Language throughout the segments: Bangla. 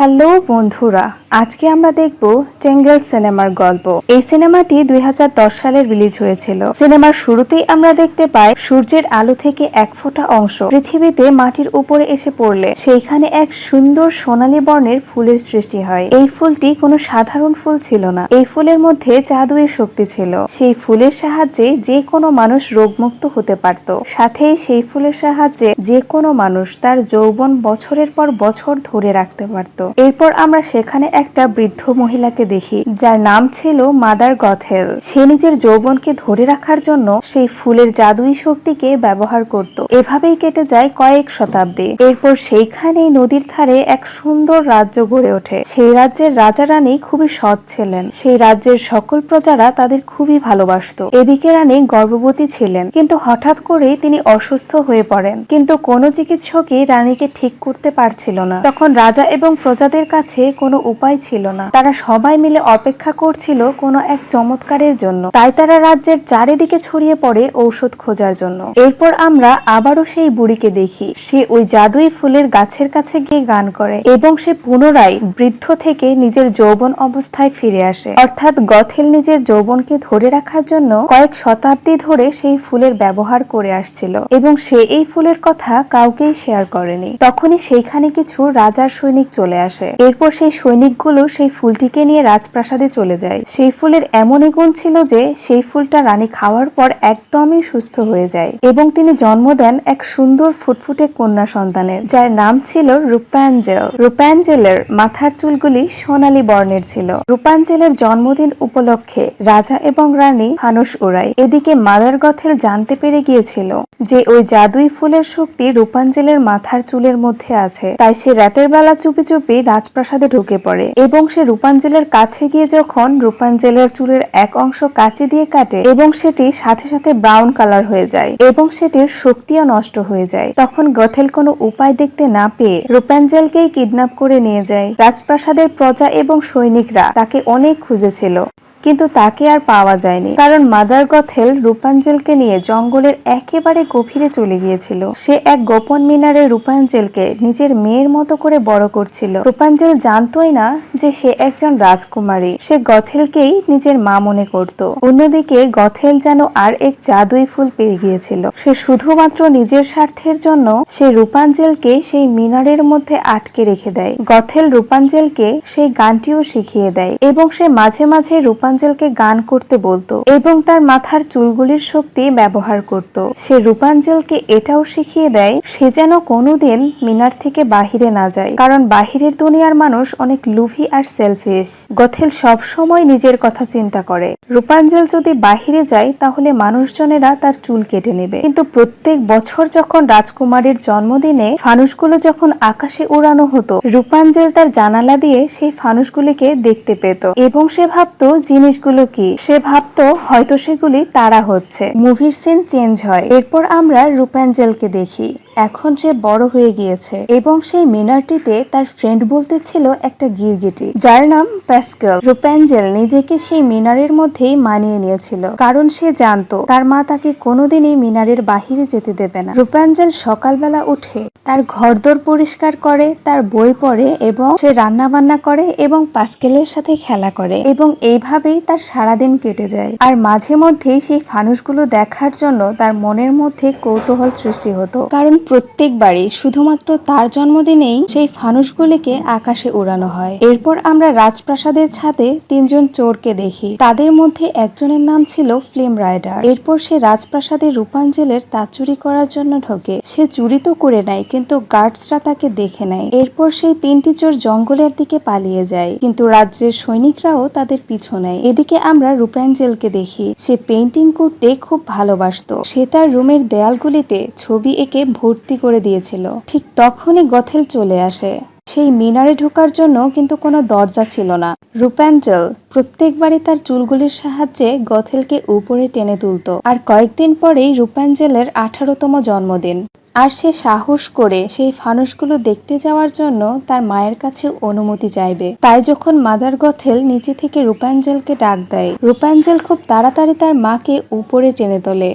হ্যালো বন্ধুরা, আজকে আমরা দেখব টেঙ্গেল সিনেমার গল্প। এই সিনেমাটি 2010 সালে রিলিজ হয়েছিল। সিনেমার শুরুতেই আমরা দেখতে পাই সূর্যের আলো থেকে এক ফোঁটা অংশ পৃথিবীতে মাটির উপরে এসে পড়লে সেইখানে এক সুন্দর সোনালী বর্ণের ফুলের সৃষ্টি হয়। এই ফুলটি কোনো সাধারণ ফুল ছিল না, এই ফুলের মধ্যে জাদুয়ের শক্তি ছিল। সেই ফুলের সাহায্যে যে কোনো মানুষ রোগমুক্ত হতে পারত, সাথে সেই ফুলের সাহায্যে যে কোনো মানুষ তার যৌবন বছরের পর বছর ধরে রাখতে পারত। এরপর আমরা সেখানে একটা বৃদ্ধ মহিলাকে দেখি, যার নাম ছিল মাদার গথেল। সে নিজের যৌবনকে ধরে রাখার জন্য সেই ফুলের জাদুই শক্তিকে ব্যবহার করত। এভাবেই কেটে যায় কয়েক শতাব্দী। এরপর সেইখানেই নদীর ধারে এক সুন্দর রাজ্য গড়ে ওঠে। সেই রাজ্যের রাজা রানী খুবই সৎ ছিলেন। সেই রাজ্যের সকল প্রজারা তাদের খুবই ভালোবাসত। এদিকে রানী গর্ভবতী ছিলেন, কিন্তু হঠাৎ করেই তিনি অসুস্থ হয়ে পড়েন। কিন্তু কোনো চিকিৎসকই রানীকে ঠিক করতে পারছিল না। তখন রাজা এবং প্রজাদের কাছে কোনো উপায় ছিল না। তারা সবাই মিলে অপেক্ষা করছিল কোনো এক চমৎকারের জন্য। তাই তারা রাজ্যের চারিদিকে ছড়িয়ে পড়ে ঔষধ খোঁজার জন্য। এরপর আমরা আবারও সেই বুড়িকে দেখি। সে ওই জাদুই ফুলের গাছের কাছে গিয়ে গান করে এবং সে পুনরায় বৃদ্ধ থেকে নিজের যৌবন অবস্থায় ফিরে আসে। অর্থাৎ গথেল নিজের যৌবনকে ধরে রাখার জন্য কয়েক শতাব্দী ধরে সেই ফুলের ব্যবহার করে আসছিল এবং সে এই ফুলের কথা কাউকেই শেয়ার করেনি। তখনই সেইখানে কিছু রাজার সৈনিক চলে আসে। এরপর সেই সৈনিকগুলো সেই ফুলটিকে নিয়ে রাজপ্রাসাদে চলে যায়। সেই ফুলের এমনই গুণ ছিল যে সেই ফুলটা রানী খাওয়ার পর একদমই সুস্থ হয়ে যায় এবং তিনি জন্ম দেন এক সুন্দর ফুটফুটে কন্যা সন্তানের, যার নাম ছিল রূপাঞ্জেল। রূপাঞ্জেলের মাথার চুলগুলি সোনালী বর্ণের ছিল। রূপাঞ্জেলের জন্মদিন উপলক্ষে রাজা এবং রানী ফানুস উড়ায়। এদিকে মাদার গথেল জানতে পেরে গিয়েছিল যে ওই জাদুই ফুলের শক্তি রূপাঞ্জেলের মাথার চুলের মধ্যে আছে। তাই সে রাতের বেলা চুপি চুপি রাজপ্রাসাদে ঢুকে পড়ে এবং সে রূপাঞ্জেলের কাছে গিয়ে যখন রূপাঞ্জেলের চুলের এক অংশ কাঁচি দিয়ে কাটে এবং সেটি সাথে সাথে ব্রাউন কালার হয়ে যায় এবং সেটির শক্তিও নষ্ট হয়ে যায়, তখন গথেল কোনো উপায় দেখতে না পেয়ে রূপাঞ্জেলকেই কিডন্যাপ করে নিয়ে যায়। রাজপ্রাসাদের প্রজা এবং সৈনিকরা তাকে অনেক খুঁজেছিল, কিন্তু তাকে আর পাওয়া যায়নি, কারণ মাদার গথেল রূপাঞ্জেলকে নিয়ে জঙ্গলের একেবারে গভীরে চলে গিয়েছিল। সে এক গোপন মিনারে রূপাঞ্জেলকে নিজের মেয়ের মতো করে বড় করছিল। রূপাঞ্জেল জানতোই না যে সে একজন রাজকুমারী। সে গথেলকেই নিজের মা মনে করত। অন্যদিকে গথেল যেন আর এক জাদুই ফুল পেয়ে গিয়েছিল। সে শুধুমাত্র নিজের স্বার্থের জন্য সে রূপাঞ্জেলকে সেই মিনারের মধ্যে আটকে রেখে দেয়। গথেল রূপাঞ্জেলকে সেই গানটিও শিখিয়ে দেয় এবং সে মাঝে মাঝে রূপাঞ্জেলকে গান করতে বলতো এবং তার মাথার চুলগুলির শক্তি ব্যবহার করত। সে রূপাঞ্জেলকে এটাও শিখিয়ে দেয় সে যেন কোনোদিন মিনার থেকে বাহিরে না যায়, কারণ বাহিরের দুনিয়ার মানুষ অনেক লুভি আর সেলফিশ। গথেল সব সময় নিজের কথা চিন্তা করে। রূপাঞ্জেল যদি বাহিরে যায় তাহলে মানুষজনেরা তার চুল কেটে নেবে। কিন্তু প্রত্যেক বছর যখন রাজকুমারীর জন্মদিনে ফানুসগুলো যখন আকাশে উড়ানো হতো, রূপাঞ্জেল তার জানালা দিয়ে সেই ফানুসগুলিকে দেখতে পেত এবং সে ভাবতো জিনিসগুলো কি। সে ভাবতো হয়তো সেগুলি তারা হচ্ছে। মুভির সিন চেঞ্জ হয়। এরপর আমরা রূপাঞ্জেলকে দেখি। এখন সে বড় হয়ে গিয়েছে এবং সেই মিনারটিতে তার ফ্রেন্ড বলতে ছিল একটা গিরগিটি, যার নাম প্যাসকেল। রূপাঞ্জেল নিজেকে সেই মিনারের মধ্যেই মানিয়ে নিয়েছিল, কারণ সে জানতো তার মা তাকে কোনোদিনই মিনারের বাহিরে যেতে দেবে না। রূপাঞ্জেল সকালবেলা উঠে তার ঘরদোর পরিষ্কার করে, তার বই পড়ে এবং সে রান্না বান্না করে এবং প্যাসকেলের সাথে খেলা করে এবং এইভাবেই তার সারাদিন কেটে যায়। আর মাঝে মধ্যেই সেই ফানুসগুলো দেখার জন্য তার মনের মধ্যে কৌতূহল সৃষ্টি হতো, কারণ প্রত্যেকবারই শুধুমাত্র তার জন্মদিনেই সেই ফানুসগুলিকে আকাশে উড়ানো হয়। এরপর আমরা রাজপ্রাসাদের ছাদে তিনজন চোরকে দেখি। তাদের মধ্যে একজনের নাম ছিল ফ্লেম রাইডার। এরপর সে রাজপ্রাসাদে রূপাঞ্জেলের তা চুরি করার জন্য ঢোকে। সে চুরি তো করে নেয়, কিন্তু গার্ডসরা তাকে দেখে নেয়। এরপর সেই তিনটি চোর জঙ্গলের দিকে পালিয়ে যায়, কিন্তু রাজ্যের সৈনিকরাও তাদের পিছু নেয়। এদিকে আমরা রূপাঞ্জেলকে দেখি। সে পেইন্টিং করতে খুব ভালোবাসতো। সে তার রুমের দেয়ালগুলিতে ছবি এঁকে ভর্তি করে দিয়েছিল। ঠিক তখনই গথেল চলে আসে। সেই মিনারে ঢোকার জন্য কিন্তু কোনো দরজা ছিল না। রূপাঞ্জেল প্রত্যেকবারই তার চুলগুলির সাহায্যে গথেলকে উপরে টেনে তুলত। আর কয়েকদিন পরেই রূপাঞ্জেলের 18তম জন্মদিন। আর সে সাহস করে সেই ফানুসগুলো দেখতে যাওয়ার জন্য তার মায়ের কাছে অনুমতি চাইবে। তাই যখন মাদার গথেল নিচে থেকে রূপাঞ্জেলকে ডাক দেয়, রূপাঞ্জেল খুব তাড়াতাড়ি তার মাকে উপরে টেনে তোলে।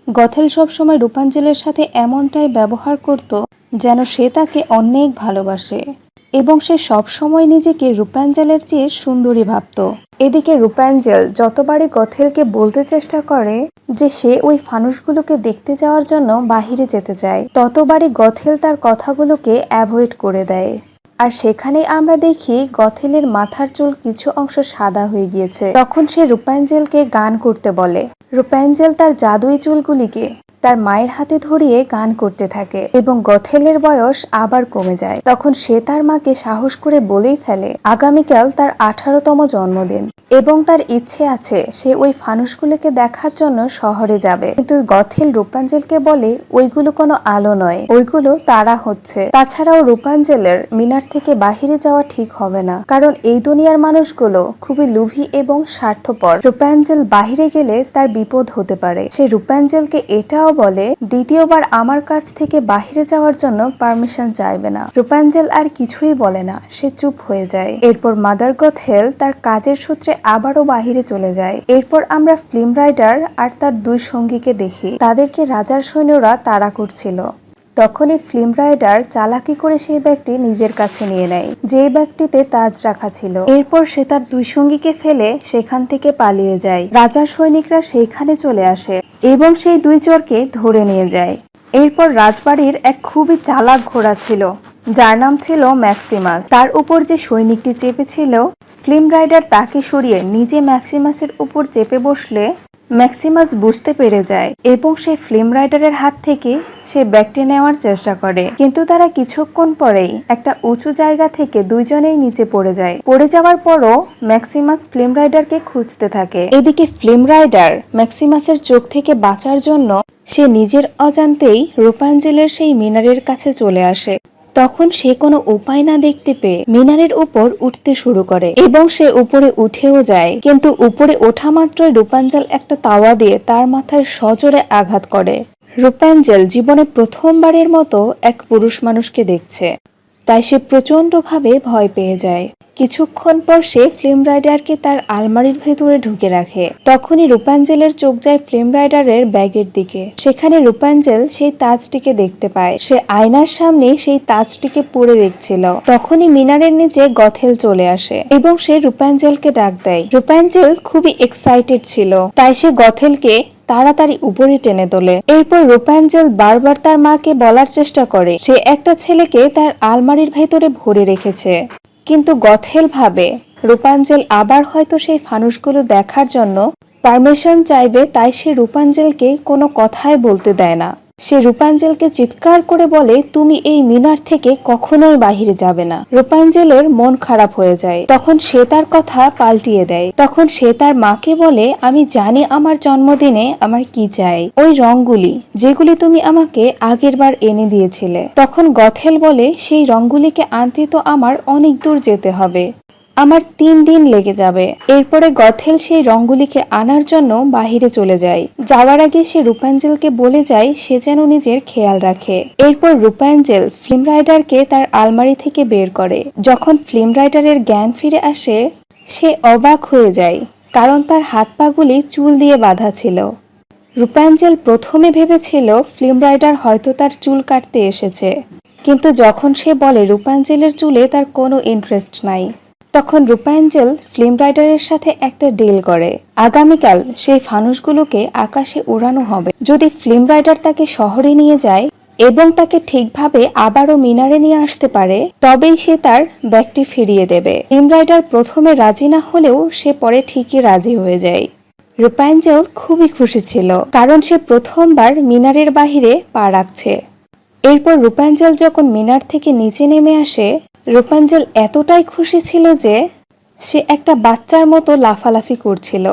গথেল সবসময় রূপাঞ্জেলের সাথে এমনটাই ব্যবহার করত যেন সে তাকে অনেক ভালোবাসে। এবং সে সবসময় নিজেকে রূপাঞ্জলের চেয়ে সুন্দরী ভাবত। এদিকে রূপাঞ্জল যতবারই গথেলকে বলতে চেষ্টা করে যে সে ওই ফানুসগুলোকে দেখতে যাওয়ার জন্য বাহিরে যেতে চায়, ততবারই গথেল তার কথাগুলোকে অ্যাভয়েড করে দেয়। আর সেখানেই আমরা দেখি গথেলের মাথার চুল কিছু অংশ সাদা হয়ে গিয়েছে। তখন সে রূপাঞ্জলকে গান করতে বলে। রূপাঞ্জল তার জাদুই চুলগুলিকে তার মায়ের হাতে ধরিয়ে গান করতে থাকে এবং গথেলের বয়স আবার কমে যায়। তখন সে তার মাকে সাহস করে বলেই ফেলে আগামীকাল তার 18তম জন্মদিন এবং তার ইচ্ছে আছে সে ওই ফানুসগুলোকে দেখার জন্য শহরে যাবে। কিন্তু গথেল রূপাঞ্জলকে বলে ওইগুলো কোনো আলো নয়, ওইগুলো তারা হচ্ছে। তাছাড়াও রূপাঞ্জলের মিনার থেকে বাহিরে যাওয়া ঠিক হবে না, কারণ এই দুনিয়ার মানুষগুলো খুবই লোভী এবং স্বার্থপর। রূপাঞ্জল বাহিরে গেলে তার বিপদ হতে পারে। সে রূপাঞ্জলকে এটাও বলে দ্বিতীয়বার আমার কাছ থেকে বাহিরে যাওয়ার জন্য পারমিশন চাইবে না। রূপাঞ্জল আর কিছুই বলে না, সে চুপ হয়ে যায়। এরপর মাদার গথেল তার কাজের সূত্রে আবারও বাহিরে চলে যায়। এরপর আমরা ফিল্ম রাইডার আর তার দুই সঙ্গীকে দেখি, তাদেরকে রাজার সৈন্যরা তাড়া করছিল। তখনই ফিল্ম রাইডার চালাকি করে সেই ব্যাগটি নিজের কাছে নিয়ে নেয়, যে ব্যাগটিতে তাজ রাখা ছিল। এরপর সে তার দুই সঙ্গীকে ফেলে সেখান থেকে পালিয়ে যায়। রাজার সৈনিকরা সেইখানে চলে আসে এবং সেই দুই চোরকে ধরে নিয়ে যায়। এরপর রাজবাড়ির এক খুবই চালাক ঘোড়া ছিল, যার নাম ছিল ম্যাক্সিমাস। তার উপর যে সৈনিকটি চেপেছিল, ফিল্ম রাইডার তাকে সরিয়ে নিজে ম্যাক্সিমাসের উপর চেপে বসলে ম্যাক্সিমাস বুঝতে পেরে যায় এবং সে ফিল্ম রাইডারের হাত থেকে সে ব্যাগটি নেওয়ার চেষ্টা করে। কিন্তু তারা কিছুক্ষণ পরেই একটা উঁচু জায়গা থেকে দুইজনেই নিচে পড়ে যায়। পড়ে যাওয়ার পরও ম্যাক্সিমাস ফিল্ম রাইডারকে খুঁজতে থাকে। এদিকে ফিল্ম রাইডার ম্যাক্সিমাসের চোখ থেকে বাঁচার জন্য সে নিজের অজান্তেই রূপাঞ্জলের সেই মিনারের কাছে চলে আসে। তখন সে কোনো উপায় না দেখতে পেয়ে মিনারের উপর উঠতে শুরু করে এবং সে উপরে উঠেও যায়। কিন্তু উপরে ওঠা মাত্রই রূপাঞ্জল একটা তাওয়া দিয়ে তার মাথায় সজোরে আঘাত করে। রূপাঞ্জল জীবনে প্রথমবারের মতো এক পুরুষ মানুষকে দেখছে, তাই সে প্রচন্ডভাবে ভয় পেয়ে যায়। কিছুক্ষণ পর সে ফিল্ম রাইডারকে তার আলমারির ভেতরে ঢুকে রাখে। তখনই রূপাঞ্জলের চোখ যায় ফিল্ম রাইডারের ব্যাগের দিকে। সেখানে রূপাঞ্জল সেই তাজটিকে দেখতে পায়। সে আয়নার সামনে সেই তাজটিকে পরে দেখছিল। তখনই মিনারের নিচে গথেল চলে আসে এবং সে রূপাঞ্জলকে ডাক দেয়। রূপাঞ্জল খুবই এক্সাইটেড ছিল, তাই সে গথেলকে তাড়াতাড়ি উপরে টেনে তোলে। এরপর রূপাঞ্জল বারবার তার মাকে বলার চেষ্টা করে সে একটা ছেলেকে তার আলমারির ভেতরে ভরে রেখেছে। কিন্তু গথেল ভাবে রূপাঞ্জল আবার হয়তো সেই ফানুসগুলো দেখার জন্য পারমিশন চাইবে, তাই সে রূপাঞ্জলকে কোনো কথাই বলতে দেয় না। সে রূপাঞ্জলকে চিৎকার করে বলে তুমি এই মিনার থেকে কখনোই বাহিরে যাবে না। রূপাঞ্জলের মন খারাপ হয়ে যায়। তখন সে তার কথা পাল্টিয়ে দেয়। তখন সে তার মাকে বলে আমি জানি আমার জন্মদিনে আমার কি চাই, ওই রংগুলি যেগুলি তুমি আমাকে আগের বার এনে দিয়েছিলে। তখন গথেল বলে সেই রংগুলিকে আনতে তো আমার অনেক দূর যেতে হবে, আমার 3 দিন লেগে যাবে। এরপরে গথেল সেই রংগুলিকে আনার জন্য বাহিরে চলে যায়। যাওয়ার আগে সে রূপাঞ্জলকে বলে যায় সে যেন নিজের খেয়াল রাখে। এরপর রূপাঞ্জল ফিল্ম রাইডারকে তার আলমারি থেকে বের করে। যখন ফিল্ম রাইডারের জ্ঞান ফিরে আসে সে অবাক হয়ে যায়, কারণ তার হাত পাগুলি চুল দিয়ে বাঁধা ছিল। রূপাঞ্জল প্রথমে ভেবেছিল ফিল্ম রাইডার হয়তো তার চুল কাটতে এসেছে, কিন্তু যখন সে বলে রূপাঞ্জলের চুলে তার কোনো ইন্টারেস্ট নাই, তখন রূপাঞ্জল ফিল্ম রাইডারের সাথে একটা ডিল করে। আগামীকাল সেই ফানুসগুলোকে আকাশে উড়ানো হবে যদি ফিল্ম রাইডার তাকে শহরে নিয়ে যায় এবং তাকে ঠিকভাবে আবারও মিনারে নিয়ে আসতে পারে, তবেই সে তার ব্যাগটি ফিরিয়ে দেবে। ফিল্ম রাইডার প্রথমে রাজি না হলেও সে পরে ঠিকই রাজি হয়ে যায়। রূপাঞ্জল খুবই খুশি ছিল, কারণ সে প্রথমবার মিনারের বাহিরে পা রাখছে। এরপর রূপাঞ্জল যখন মিনার থেকে নিচে নেমে আসে, রূপাঞ্জল এতটাই খুশি ছিল যে সে একটা বাচ্চার মতো লাফালাফি করছিল।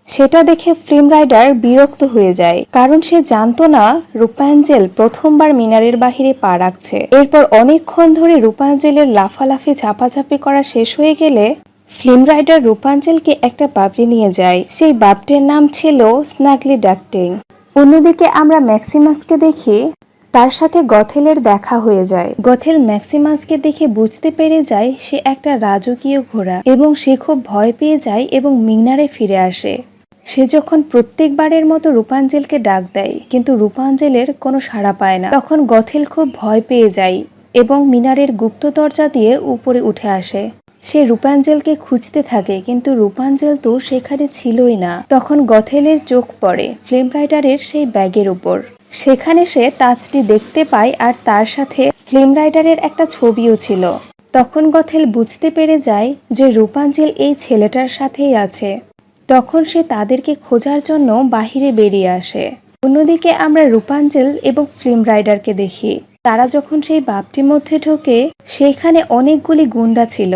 সেটা দেখে ফিল্ম রাইডার বিরক্ত হয়ে যায়, কারণ সে জানতো না রূপাঞ্জল প্রথমবার মিনারের বাহিরে পা রাখছে। এরপর অনেকক্ষণ ধরে রূপাঞ্জলের লাফালাফি ঝাপাঝাপি করা শেষ হয়ে গেলে ফিল্ম রাইডার রূপাঞ্জলকে একটা বাবরি নিয়ে যায়। সেই বাবটির নাম ছিল স্নাগলি ডাকটিং। অন্যদিকে আমরা ম্যাক্সিমাসকে দেখি, তার সাথে গথেলের দেখা হয়ে যায়। গথেল ম্যাক্সিমাসকে দেখে বুঝতে পেরে যায় সে একটা রাজকীয় ঘোড়া এবং সে খুব ভয় পেয়ে যায় এবং মিনারে ফিরে আসে। সে যখন প্রত্যেকবারের মতো রূপাঞ্জলকে ডাক দেয় কিন্তু রূপাঞ্জলের কোনো সাড়া পায় না, তখন গথেল খুব ভয় পেয়ে যায় এবং মিনারের গুপ্ত দরজা দিয়ে উপরে উঠে আসে। সে রূপাঞ্জেলকে খুঁজতে থাকে, কিন্তু রূপাঞ্জেল তো সেখানে ছিলই না। তখন গথেলের চোখ পড়ে ফ্লেম রাইডারের সেই ব্যাগের উপর। সেখানে সে টাচটি দেখতে পায় আর তার সাথে ফ্লেম রাইডারের একটা ছবিও ছিল। তখন গথেল বুঝতে পেরে যায় যে রূপাঞ্জেল এই ছেলেটার সাথেই আছে। তখন সে তাদেরকে খোঁজার জন্য বাহিরে বেরিয়ে আসে। অন্যদিকে আমরা রূপাঞ্জেল এবং ফ্লেম রাইডারকে দেখি। তারা যখন সেই বাপটির মধ্যে ঢোকে, সেখানে অনেকগুলি গুন্ডা ছিল।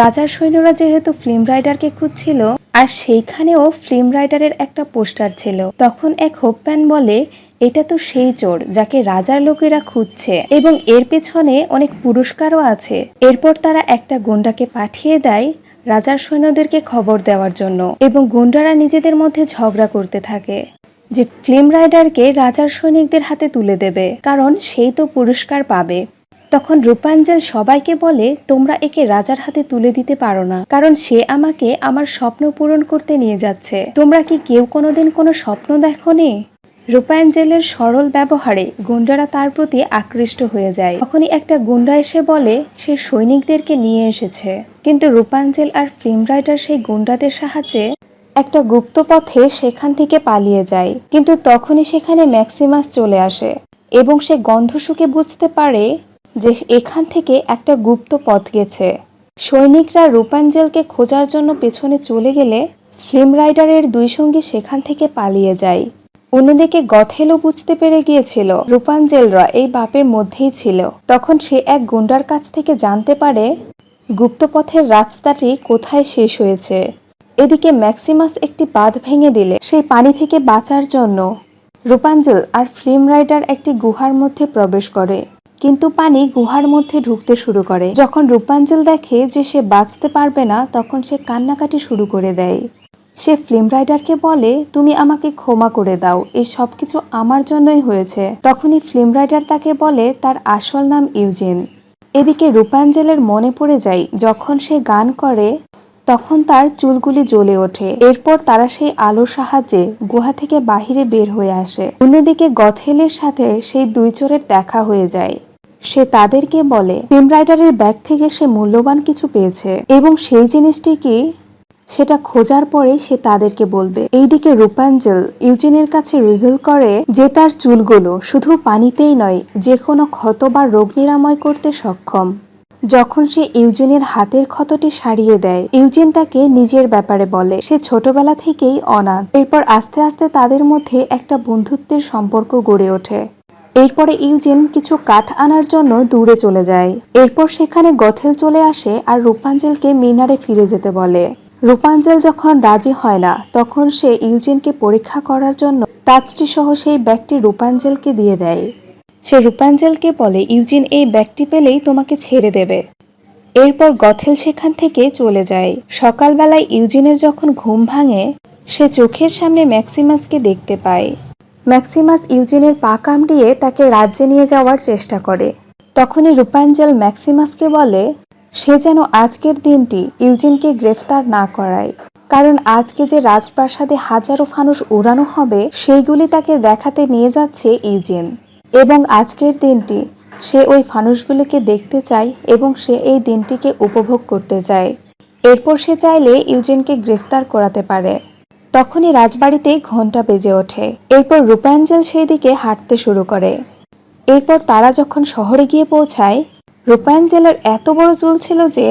রাজার সৈন্যরা যেহেতু ফ্লেম রাইডারকে খুঁজছিল, আর সেইখানেও ফ্লেম রাইডারের একটা পোস্টার ছিল। তখন এক হোপম্যান বলে, এটা তো সেই চোর যাকে রাজার লোকেরা খুঁজছে এবং এর পেছনে অনেক পুরস্কারও আছে। এরপর তারা একটা গুন্ডাকে পাঠিয়ে দেয় রাজার সৈন্যদেরকে খবর দেওয়ার জন্য, এবং গুন্ডারা নিজেদের মধ্যে ঝগড়া করতে থাকে যে ফ্লেম রাইডারকে রাজার সৈনিকদের হাতে তুলে দেবে, কারণ সেই তো পুরস্কার পাবে। তখন রূপাঞ্জেল সবাইকে বলে, তোমরা একে রাজার হাতে তুলে দিতে পারো না, কারণ সে আমাকে আমার স্বপ্ন পূরণ করতে নিয়ে যাচ্ছে। তোমরা কি কেউ কোনোদিন কোনো স্বপ্ন দেখোনি? রূপাঞ্জেলের সরল ব্যবহারে গুন্ডারা তার প্রতি আকৃষ্ট হয়ে যায়। তখনই একটা গুন্ডা এসে বলে সে সৈনিকদেরকে নিয়ে এসেছে, কিন্তু রূপাঞ্জেল আর ফ্লেম রাইডার সেই গুন্ডাদের সাহায্যে একটা গুপ্ত পথে সেখান থেকে পালিয়ে যায়। কিন্তু তখনই সেখানে ম্যাক্সিমাস চলে আসে এবং সে গন্ধ শুকে বুঝতে পারে যে এখান থেকে একটা গুপ্ত পথ গেছে। সৈনিকরা রূপাঞ্জেলকে খোঁজার জন্য পেছনে চলে গেলে ফ্লেম রাইডারের দুই সঙ্গী সেখান থেকে পালিয়ে যায়। অন্যদিকে গথেলও বুঝতে পেরে গিয়েছিল রূপাঞ্জেলরা এই বাপের মধ্যেই ছিল। তখন সে এক গুন্ডার কাছ থেকে জানতে পারে গুপ্তপথের রাস্তাটি কোথায় শেষ হয়েছে। এদিকে ম্যাক্সিমাস একটি বাঁধ ভেঙে দিলে সেই পানি থেকে বাঁচার জন্য রূপাঞ্জেল আর ফ্লেম রাইডার একটি গুহার মধ্যে প্রবেশ করে, কিন্তু পানি গুহার মধ্যে ঢুকতে শুরু করে। যখন রূপাঞ্জেল দেখে যে সে বাঁচতে পারবে না, তখন সে কান্নাকাটি শুরু করে দেয়। সে ফ্লেম রাইডারকে বলে, তুমি আমাকে ক্ষমা করে দাও, এই সবকিছু আমার জন্যই হয়েছে। তখনই ফ্লেম রাইডার তাকে বলে তার আসল নাম ইউজিন। এদিকে রূপাঞ্জেলের মনে পড়ে যায় যখন সে গান করে তখন তার চুলগুলি জ্বলে ওঠে। এরপর তারা সেই আলোর সাহায্যে গুহা থেকে বাহিরে বের হয়ে আসে। অন্যদিকে গথেলের সাথে সেই দুই চোরের দেখা হয়ে যায়। সে তাদেরকে বলে ফ্লেম রাইডারের ব্যাগ থেকে সে মূল্যবান কিছু পেয়েছে এবং সেই জিনিসটি কি সেটা খোঁজার পরে সে তাদেরকে বলবে। এইদিকে রূপাঞ্জেল ইউজিনের কাছে রিভিল করে যে তার চুলগুলো শুধু পানিতেই নয়, যে কোনো ক্ষত বা রোগ নিরাময় করতে সক্ষম। যখন সে ইউজিনের হাতের ক্ষতটি সারিয়ে দেয়, ইউজিন তাকে নিজের ব্যাপারে বলে সে ছোটবেলা থেকেই অনাথ। এরপর আস্তে আস্তে তাদের মধ্যে একটা বন্ধুত্বের সম্পর্ক গড়ে ওঠে। এরপরে ইউজিন কিছু কাঠ আনার জন্য দূরে চলে যায়। এরপর সেখানে গথেল চলে আসে আর রূপাঞ্জেলকে মিনারে ফিরে যেতে বলে। রূপাঞ্জেল যখন রাজি হয় না, তখন সে ইউজিনকে পরীক্ষা করার জন্য তাজটি সহ সেই ব্যাগটি রূপাঞ্জেলকে দিয়ে দেয়। সে রূপাঞ্জেলকে বলে ইউজিন এই ব্যাগটি পেলেই তোমাকে ছেড়ে দেবে। এরপর গথেল সেখান থেকে চলে যায়। সকালবেলায় ইউজিনের যখন ঘুম ভাঙে, সে চোখের সামনে ম্যাক্সিমাসকে দেখতে পায়। ম্যাক্সিমাস ইউজিনের পা কামড়িয়ে তাকে রাজ্যে নিয়ে যাওয়ার চেষ্টা করে। তখনই রূপাঞ্জেল ম্যাক্সিমাসকে বলে সে যেন আজকের দিনটি ইউজিনকে গ্রেফতার না করায়, কারণ আজকে যে রাজপ্রাসাদে হাজারো ফানুস উড়ানো হবে সেইগুলি তাকে দেখাতে নিয়ে যাচ্ছে ইউজিন, এবং আজকের দিনটি সে ওই ফানুসগুলিকে দেখতে চায় এবং সে এই দিনটিকে উপভোগ করতে চায়। এরপর সে চাইলে ইউজিনকে গ্রেফতার করাতে পারে। তখনই রাজবাড়িতে ঘণ্টা বেজে ওঠে। এরপর রূপাঞ্জেল সেই দিকে হাঁটতে শুরু করে। এরপর তারা যখন শহরে গিয়ে পৌঁছায়, রূপাঞ্জেলের এত বড় চুল ছিল যে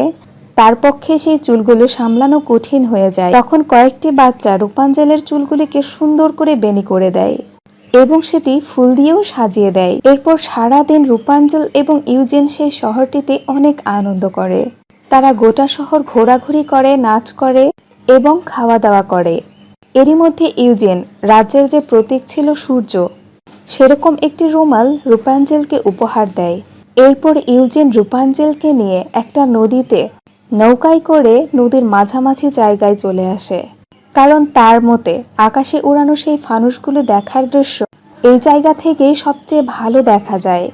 তার পক্ষে সেই চুলগুলো সামলানো কঠিন হয়ে যায়। তখন কয়েকটি বাচ্চা রূপাঞ্জেলের চুলগুলিকে সুন্দর করে বেনি করে দেয় এবং সেটি ফুল দিয়েও সাজিয়ে দেয়। এরপর সারাদিন রূপাঞ্জেল এবং ইউজিন সেই শহরটিতে অনেক আনন্দ করে। তারা গোটা শহর ঘোরাঘুরি করে, নাচ করে এবং খাওয়া দাওয়া করে। এরই মধ্যে ইউজিন রাজ্যের যে প্রতীক ছিল সূর্য, সেরকম একটি রুমাল রূপাঞ্জেলকে উপহার দেয়। এরপর ইউজিন রূপাঞ্জেলকে নিয়ে একটা নদীতে নৌকায় করে নদীর মাঝামাঝি জায়গায় চলে আসে, কারণ তার মতে আকাশে উড়ানো সেই ফানুসগুলো দেখার দৃশ্য এই জায়গা থেকেই সবচেয়ে ভালো দেখা যায়।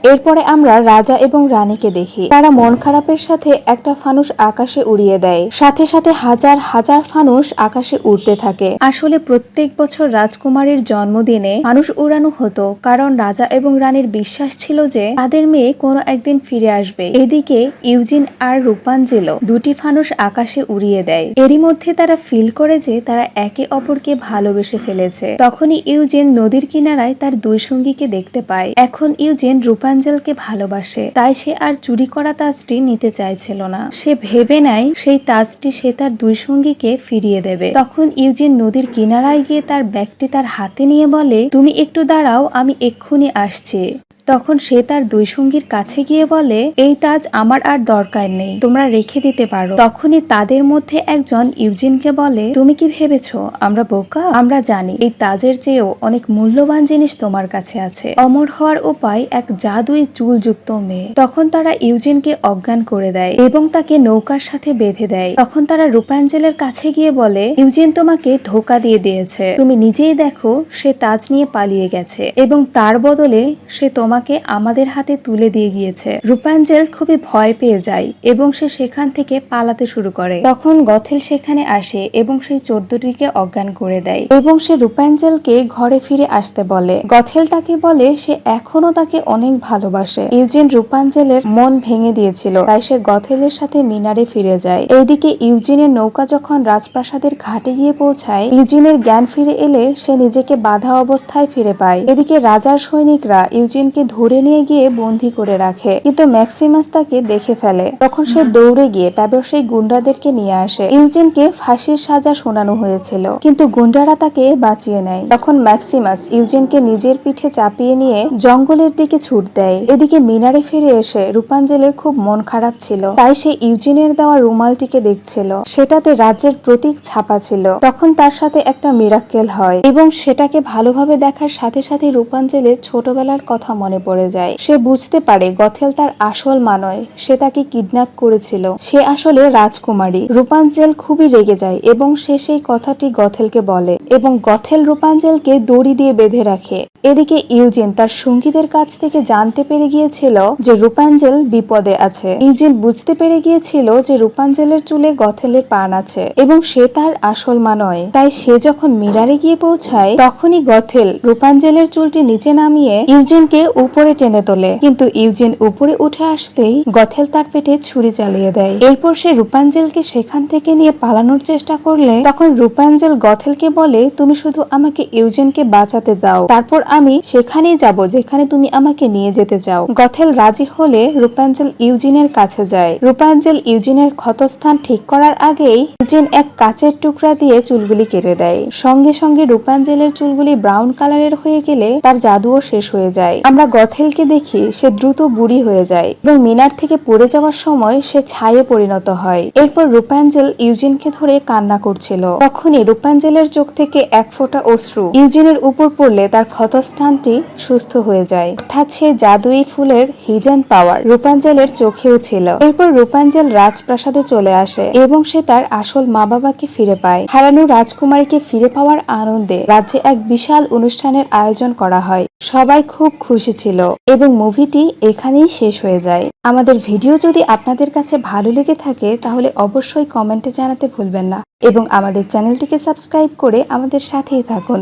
এরপরে আমরা রাজা এবং রানীকে দেখি। তারা মন খারাপের সাথে একটা ফানুস আকাশে উড়িয়ে দেয়, সাথে সাথে হাজার হাজার ফানুস আকাশে উড়তে থাকে। আসলে প্রত্যেক বছর রাজকুমারীর জন্মদিনে ফানুস উড়ানো হতো, কারণ রাজা এবং রানীর বিশ্বাস ছিল যে তাদের মেয়ে কোনো একদিন ফিরে আসবে। এদিকে ইউজিন আর রূপাঞ্জেলও দুটি ফানুস আকাশে উড়িয়ে দেয়। এরই মধ্যে তারা ফিল করে যে তারা একে অপরকে ভালোবেসে ফেলেছে। তখনই ইউজিন নদীর কিনারায় তার দুই সঙ্গীকে দেখতে পায়। এখন ইউজিন রূপাঞ্জেলকে ভালোবাসে, তাই সে আর চুরি করা তাজটি নিতে চাইছিল না। সে ভেবে নেয় সেই তাজটি সে তার দুই সঙ্গীকে ফিরিয়ে দেবে। তখন ইউজিন নদীর কিনারায় গিয়ে তার ব্যাগটি তার হাতে নিয়ে বলে, তুমি একটু দাঁড়াও, আমি এক্ষুনি আসছি। তখন সে তার দুই সঙ্গীর কাছে গিয়ে বলে, এই তাজ আমার আর দরকার নেই, তোমরা রেখে দিতে পারো। তখনই তাদের মধ্যে একজন ইউজিনকে বলে, তুমি কি ভেবেছো আমরা বোকা? আমরা জানি এই তাজের চেয়েও অনেক মূল্যবান জিনিস তোমার কাছে আছে। অমর হওয়ার উপায় এক জাদুই চুলযুক্ত মেয়ে। তখন তারা ইউজিনকে অজ্ঞান করে দেয় এবং তাকে নৌকার সাথে বেঁধে দেয়। তখন তারা রূপাঞ্জেলের কাছে গিয়ে বলে, ইউজিন তোমাকে ধোকা দিয়ে দিয়েছে, তুমি নিজেই দেখো সে তাজ নিয়ে পালিয়ে গেছে এবং তার বদলে সে তোমাকে আমাদের হাতে তুলে দিয়ে গিয়েছে। রূপাঞ্জেল খুবই ভয় পেয়ে যায় এবং সে সেখান থেকে পালাতে শুরু করে। তখন গথেল সেখানে আসে এবং সেই 14টিকে অজ্ঞান করে দেয় এবং সে রূপাঞ্জেলকে ঘরে ফিরে আসতে বলে। গথেল তাকে বলে সে এখনো তাকে অনেক ভালোবাসে। ইউজিন রূপাঞ্জেলের মন ভেঙে দিয়েছিল, তাই সে গথেলের সাথে মিনারে ফিরে যায়। এইদিকে ইউজিনের নৌকা যখন রাজপ্রাসাদের ঘাটে গিয়ে পৌঁছায়, ইউজিনের জ্ঞান ফিরে এলে সে নিজেকে বাধা অবস্থায় ফিরে পায়। এদিকে রাজার সৈনিকরা ইউজিনকে ধরে নিয়ে গিয়ে বন্দী করে রাখে, কিন্তু ম্যাক্সিমাস তাকে দেখে ফেলে। তখন সে দৌড়ে গিয়ে ব্যবসায়ী গুন্ডাদেরকে নিয়ে আসে। ইউজিনকে ফাঁসির সাজা শোনানো হয়েছিল, কিন্তু গুন্ডারা তাকে বাঁচিয়ে নেয়। তখন ম্যাক্সিমাস ইউজিনকে নিজের পিঠে চাপিয়ে নিয়ে জঙ্গলের দিকে ছুট দেয়। এদিকে মিনারে ফিরে এসে রূপাঞ্জেলের খুব মন খারাপ ছিল, তাই সে ইউজিনের দেওয়া রুমালটিকে দেখছিল। সেটাতে রাজ্যের প্রতীক ছাপা ছিল। তখন তার সাথে একটা মিরাক্কেল হয় এবং সেটাকে ভালোভাবে দেখার সাথে সাথে রূপাঞ্জেলের ছোটবেলার কথা মনে পড়ে যায়। সে বুঝতে পারে গথেল তার আসল মা নয়, সে তাকে কিডন্যাপ করেছিল, সে আসলে রাজকুমারী। রূপাঞ্জেল খুবই রেগে যায় এবং সে সেই কথাটি গথেলকে বলে এবং গথেল রূপাঞ্জেলকে দড়ি দিয়ে বেঁধে রাখে। এদিকে ইউজিন তার সঙ্গীদের কাছ থেকে জানতে পেরে গিয়েছিল যে রূপাঞ্জেল বিপদে আছে। ইউজিন বুঝতে পেরে গিয়েছিল যে রূপাঞ্জেলের চুলে গথেলের পান আছে এবং সে তার আসল মা নয়। তাই সে যখন মিরারে গিয়ে পৌঁছায়, তখনই গথেল রূপাঞ্জেলের চুলটি নিচে নামিয়ে ইউজিনকে উপরে টেনে তোলে, কিন্তু ইউজিন উপরে উঠে আসতেই গথেল তার পেটে ছুরি চালিয়ে দেয়। এরপর সে রূপাঞ্জেলকে সেখান থেকে নিয়ে পালানোর চেষ্টা করলে তখন রূপাঞ্জেল গথেলকে বলে, তুমি শুধু আমাকে ইউজিনকে বাঁচাতে দাও, তারপর আমি সেখানেই যাব যেখানে তুমি আমাকে নিয়ে যেতে চাও। গথেল রাজি হলে রূপাঞ্জেল ইউজিনের কাছে যায়। রূপাঞ্জেল ইউজিনের ক্ষতস্থান ঠিক করার আগেই ইউজিন এক কাচের টুকরা দিয়ে চুলগুলি কেটে দেয়। সঙ্গে সঙ্গে রূপাঞ্জেলের চুলগুলি ব্রাউন কালারের হয়ে গেলে তার জাদুও শেষ হয়ে যায়। আমরা গথেলকে দেখি সে দ্রুত বুড়ি হয়ে যায় এবং মিনার থেকে পড়ে যাওয়ার সময় সে ছায়ে পরিণত হয়। এরপর রূপাঞ্জেল ইউজিনকে ধরে কান্না করছিল। তখনই রূপাঞ্জেলের চোখ থেকে এক ফোঁটা অশ্রু ইউজিনের উপর পড়লে তার ক্ষতস্থানটি সুস্থ হয়ে যায়। অর্থাৎ সে জাদুই ফুলের হিডেন পাওয়ার রূপাঞ্জেলের চোখেও ছিল। এরপর রূপাঞ্জেল রাজপ্রাসাদে চলে আসে এবং সে তার আসল মা বাবাকে ফিরে পায়। হারানো রাজকুমারীকে ফিরে পাওয়ার আনন্দে রাজ্যে এক বিশাল অনুষ্ঠানের আয়োজন করা হয়। সবাই খুব খুশি ছিল এবং মুভিটি এখানেই শেষ হয়ে যায়। আমাদের ভিডিও যদি আপনাদের কাছে ভালো লেগে থাকে তাহলে অবশ্যই কমেন্টে জানাতে ভুলবেন না এবং আমাদের চ্যানেলটিকে সাবস্ক্রাইব করে আমাদের সাথেই থাকুন।